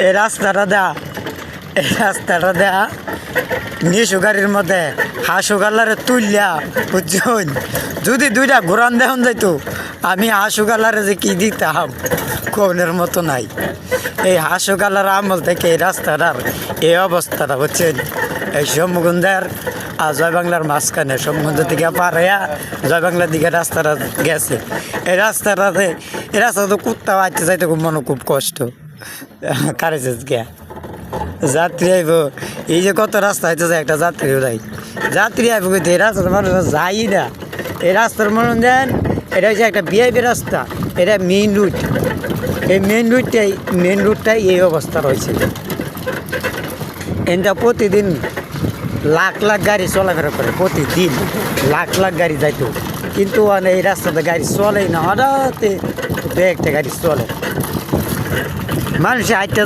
এই রাস্তাটা দেয়া নিশু গাড়ির মধ্যে হাঁসু গাল্লারে তুললা বুঝছেন। যদি দুইটা ঘোরান দেখন যাইতো আমি হাঁসু গাল্লারে যে কি দিতাম কোনের মতো নাই। এই হাঁসু গাল্লার আমল থেকে এই রাস্তাটার এই অবস্থাটা বুঝছেন। এই সম্মুখের আর জয় বাংলার মাঝখানে সম্বন্ধ থেকে পার হইয়া জয় বাংলার দিকে রাস্তাটা গেছে। এই রাস্তা তো কুত্তা বাড়তে যাইতে খুব মনে খুব কষ্ট কারেছে গিয়া যাত্রী আইব। এই যে কত রাস্তা হইতেছে একটা যাত্রীও নাই, যাত্রী আইব কিন্তু এই রাস্তা মানুষ যাই না। এই রাস্তার মনে দেন এটা হচ্ছে একটা ভিআইপি রাস্তা, এটা মেইন রুট। এই মেইন রুটটাই এই অবস্থা রয়েছে। এটা প্রতিদিন লাখ লাখ গাড়ি চলাফেরা করে, প্রতিদিন লাখ লাখ গাড়ি যাইতো, কিন্তু এই রাস্তাতে গাড়ি চলেই না। হঠাৎ একটা গাড়ি চলে, মানুষে হাইটে